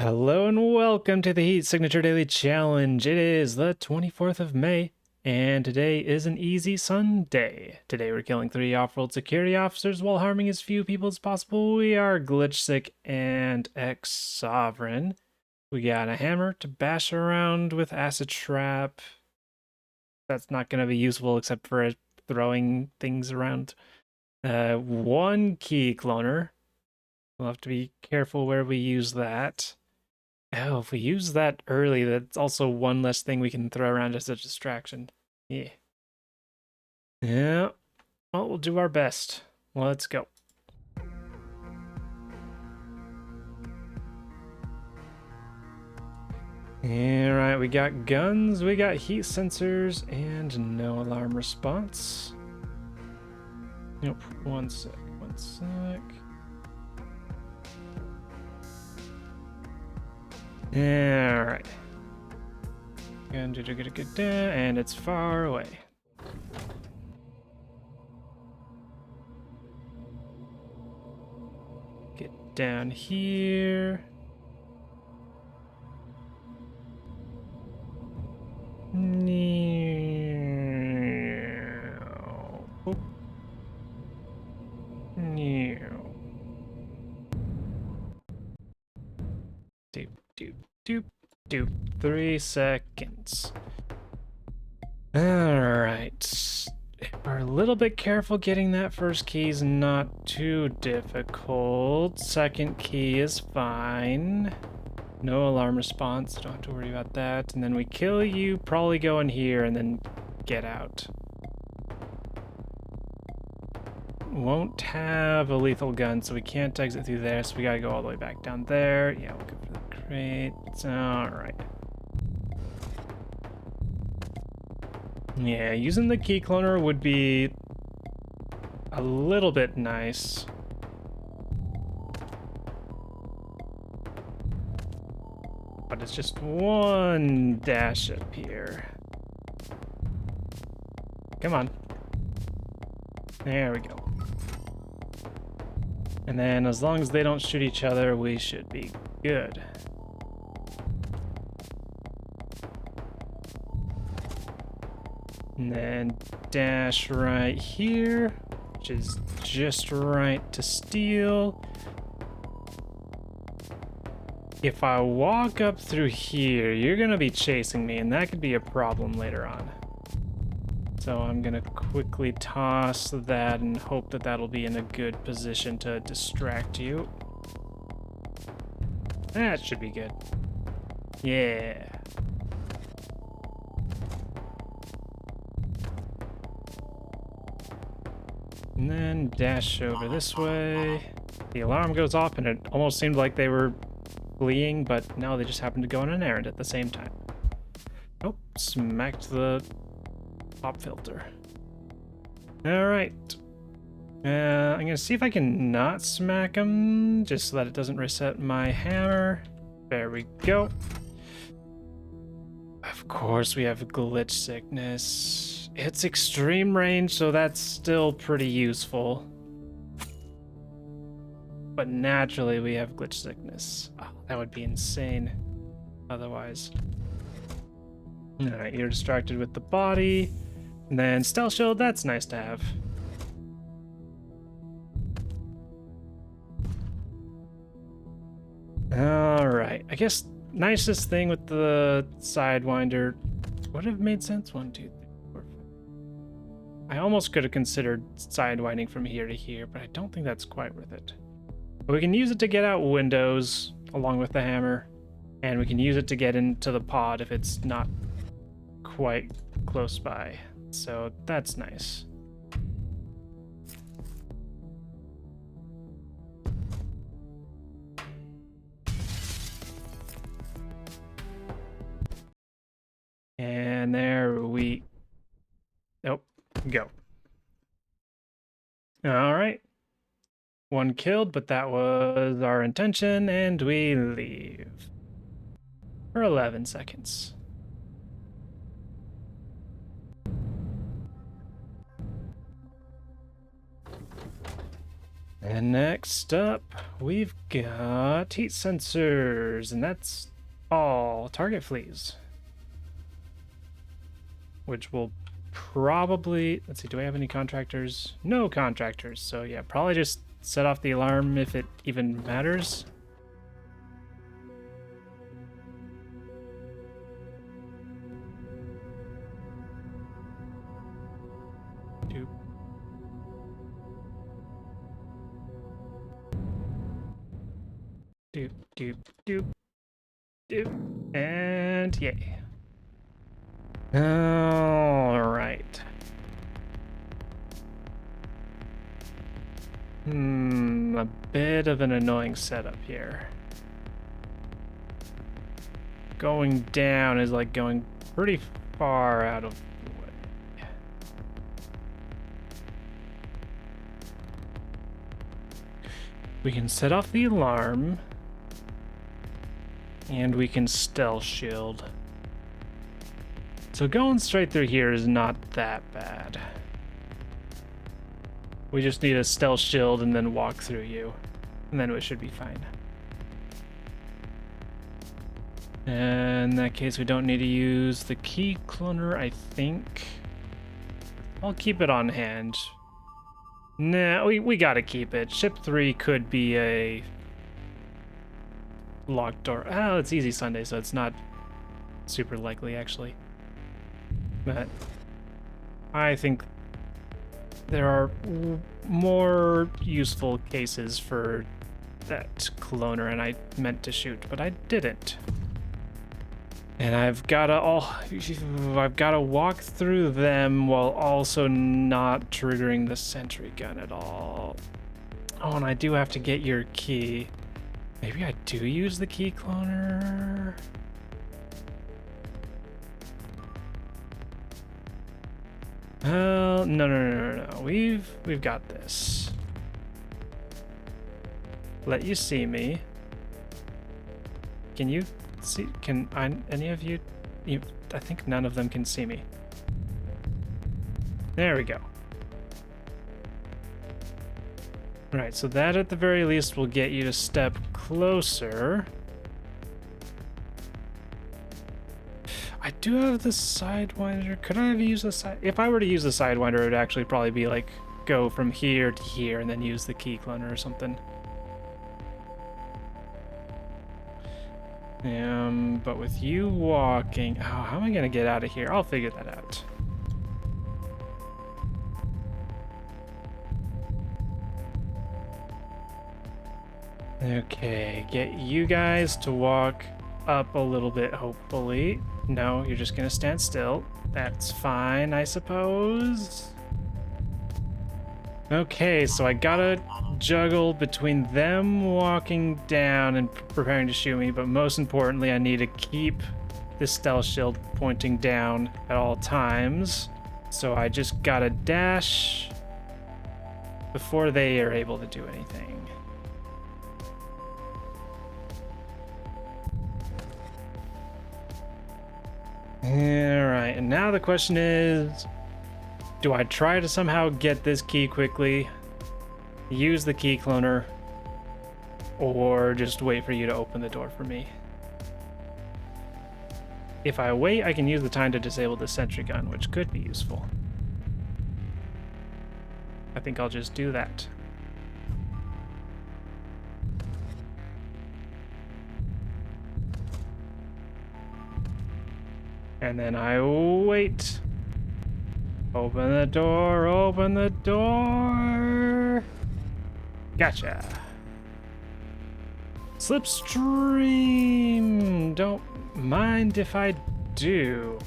Hello and welcome to the Heat Signature Daily Challenge. It is the 24th of May, and today is an easy Sunday. Today we're killing 3 off-world security officers while harming as few people as possible. We are Glitch Sick and ex-Sovereign. We got a hammer to bash around with Acid Trap. That's not going to be useful except for throwing things around. 1 key cloner. We'll have to be careful where we use that. Oh, if we use that early, that's also one less thing we can throw around as a distraction. Yeah. Yeah. Well, we'll do our best. Let's go. Alright, we got guns, we got heat sensors, and no alarm response. Nope, one sec. Alright. And it's far away. Get down here. Doop. 3 seconds. Alright. If we're a little bit careful, getting that first key is not too difficult. Second key is fine. No alarm response, don't have to worry about that. And then we kill you, probably go in here and then get out. Won't have a lethal gun, so we can't exit through there, so we gotta go all the way back down there. Yeah, we'll go for the crates. Alright. Yeah, using the key cloner would be a little bit nice. But it's just one dash up here. Come on. There we go. And then as long as they don't shoot each other, we should be good. And then dash right here, which is just right to steal. If I walk up through here, you're gonna be chasing me, and that could be a problem later on. So I'm gonna quickly toss that and hope that that'll be in a good position to distract you. That should be good. Yeah. And then dash over this way. The alarm goes off and it almost seemed like they were fleeing, but no, they just happened to go on an errand at the same time. Oh, smacked the pop filter. Alright. I'm gonna see if I can not smack him, just so that it doesn't reset my hammer. There we go. Of course, we have glitch sickness. It's extreme range, so that's still pretty useful. But naturally, we have glitch sickness. Oh, that would be insane otherwise. Alright, you're distracted with the body. And then stealth shield, that's nice to have. Alright, I guess nicest thing with the Sidewinder would have made sense. 1, 2, 3, 4, 5. I almost could have considered sidewinding from here to here, but I don't think that's quite worth it. But we can use it to get out windows along with the hammer, and we can use it to get into the pod if it's not quite close by. So that's nice. And there we... Nope. Go. All right. 1 killed, but that was our intention, and we leave. For 11 seconds. And next up, we've got heat sensors, and that's all target fleas. Which will probably, let's see, do I have any contractors? No contractors, so yeah, probably just set off the alarm if it even matters. Doop. Doop, doop, doop, doop, and yay. All right. A bit of an annoying setup here. Going down is like going pretty far out of the way. We can set off the alarm, and we can stealth shield. So going straight through here is not that bad. We just need a stealth shield and then walk through you, and then it should be fine. And in that case, we don't need to use the key cloner, I think. I'll keep it on hand. Nah, we gotta keep it. Ship 3 could be a locked door. Oh, it's easy Sunday, so it's not super likely, actually. But I think there are more useful cases for that cloner, and I meant to shoot, but I didn't. And I've gotta walk through them while also not triggering the sentry gun at all. Oh, and I do have to get your key. Maybe I do use the key cloner. No. We've got this. Let you see me. Can you see? Can any of you? I think none of them can see me. There we go. Right, so that at the very least will get you to step closer. I do have the Sidewinder. Could I have used the side? If I were to use the Sidewinder, it would actually probably be like go from here to here and then use the key cloner or something. But with you walking, oh, how am I gonna get out of here? I'll figure that out. Okay, get you guys to walk up a little bit, hopefully. No, you're just gonna stand still. That's fine, I suppose. Okay, so I gotta juggle between them walking down and preparing to shoot me, but most importantly, I need to keep the stealth shield pointing down at all times. So I just gotta dash before they are able to do anything. Alright, and now the question is, do I try to somehow get this key quickly, use the key cloner, or just wait for you to open the door for me? If I wait, I can use the time to disable the sentry gun, which could be useful. I think I'll just do that. And then I wait. Open the door, open the door. Gotcha. Slipstream. Don't mind if I do.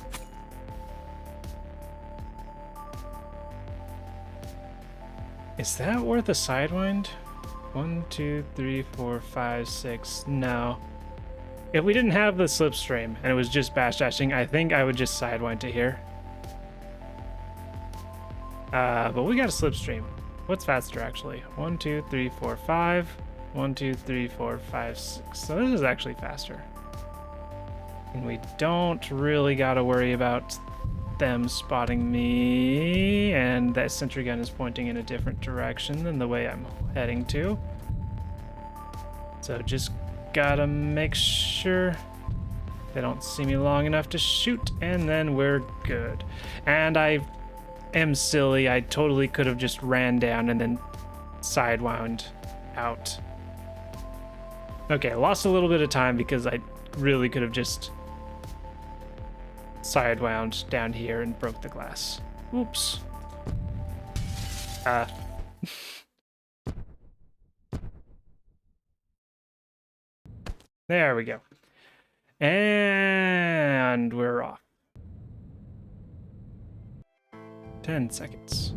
Is that worth a sidewind? 1, 2, 3, 4, 5, 6. No. If we didn't have the slipstream and it was just bashdashing, I think I would just sidewind to here. But we got a slipstream. What's faster, actually? 1, 2, 3, 4, 5. 1, 2, 3, 4, 5, 6. So this is actually faster. And we don't really got to worry about them spotting me, and that sentry gun is pointing in a different direction than the way I'm heading to. So just gotta make sure they don't see me long enough to shoot, and then we're good. And I am silly. I totally could have just ran down and then sidewound out. Okay, I lost a little bit of time because I really could have just sidewound down here and broke the glass. Oops. There we go. And we're off. 10 seconds.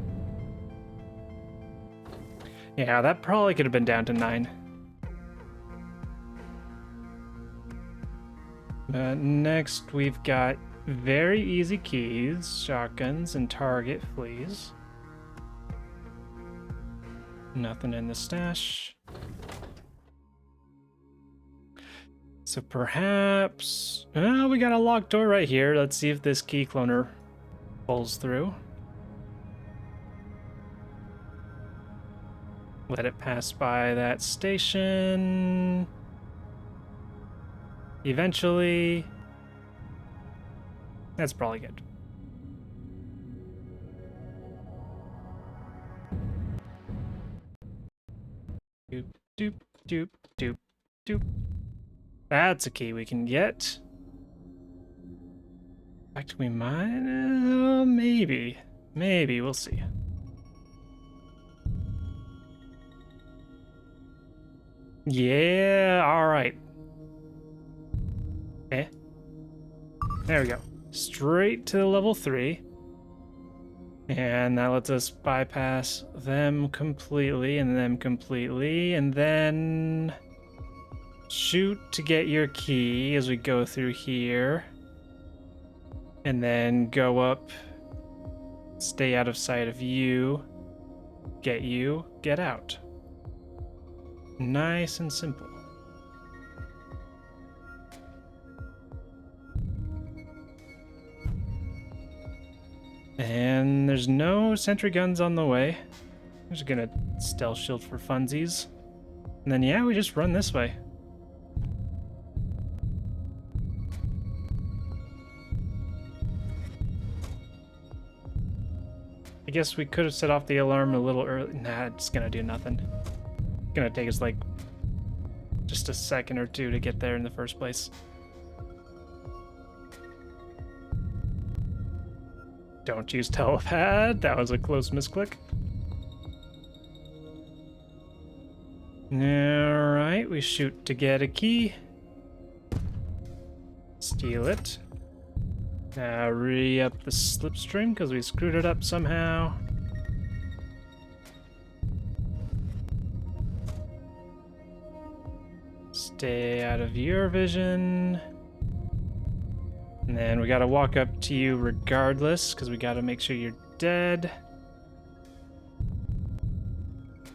Yeah, that probably could have been down to 9. Next, we've got very easy keys, shotguns, and target fleas. Nothing in the stash. So perhaps... Oh, we got a locked door right here. Let's see if this key cloner pulls through. Let it pass by that station. Eventually. That's probably good. Doop, doop, doop, doop, doop. That's a key we can get. In fact, we might... maybe. Maybe, we'll see. Yeah, alright. Okay. There we go. Straight to level 3. And that lets us bypass them completely, and them completely, and then... shoot to get your key as we go through here. And then go up. Stay out of sight of you. Get out. Nice and simple. And there's no sentry guns on the way. I'm just gonna stealth shield for funsies. And then yeah, we just run this way. I guess we could have set off the alarm a little early. Nah, it's gonna do nothing. It's gonna take us like just a second or two to get there in the first place. Don't use telepad. That was a close misclick. Alright, we shoot to get a key. Steal it. Now re-up the slipstream because we screwed it up somehow. Stay out of your vision. And then we gotta walk up to you regardless because we gotta make sure you're dead.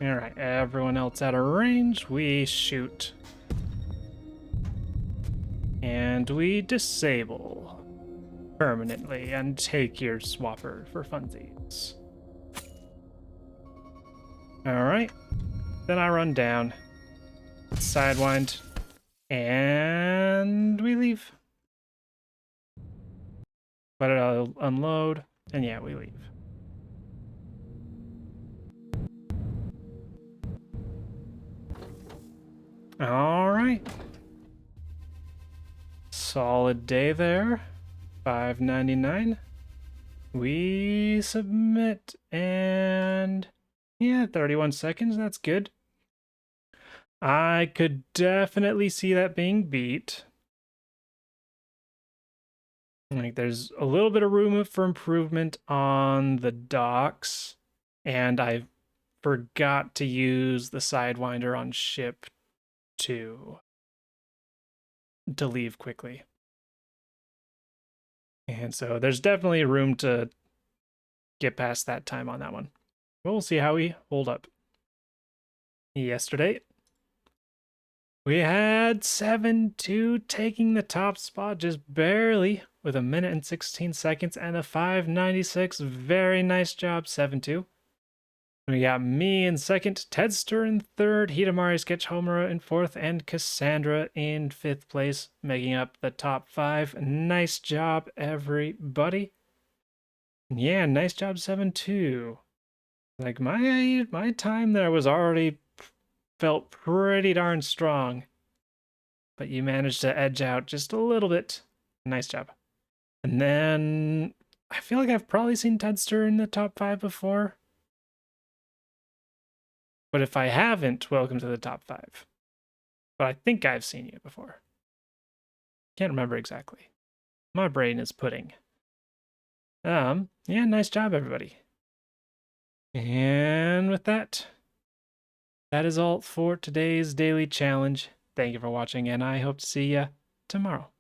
Alright, everyone else out of range, we shoot. And we disable permanently and take your swapper for funsies. Alright, then I run down, sidewind, and we leave. Let it unload, and yeah, we leave. Alright. Solid day there. $5.99. We submit, and yeah, 31 seconds, that's good. I could definitely see that being beat. Like, there's a little bit of room for improvement on the docks, and I forgot to use the Sidewinder on ship to leave quickly. And so there's definitely room to get past that time on that one. We'll see how we hold up. Yesterday, we had 7-2 taking the top spot just barely. with 1 minute and 16 seconds and a 5:96. Very nice job, 7-2. We got me in second, Tedster in third, Hidamari Sketch Homura in fourth, and Cassandra in fifth place, making up the top 5. Nice job, everybody. Yeah, nice job, 7-2. Like, my time there was already felt pretty darn strong. But you managed to edge out just a little bit. Nice job. And then I feel like I've probably seen Tedster in the top 5 before. But if I haven't, welcome to the top 5. But I think I've seen you before. Can't remember exactly. My brain is pudding. Yeah, nice job, everybody. And with that, that is all for today's daily challenge. Thank you for watching, and I hope to see you tomorrow.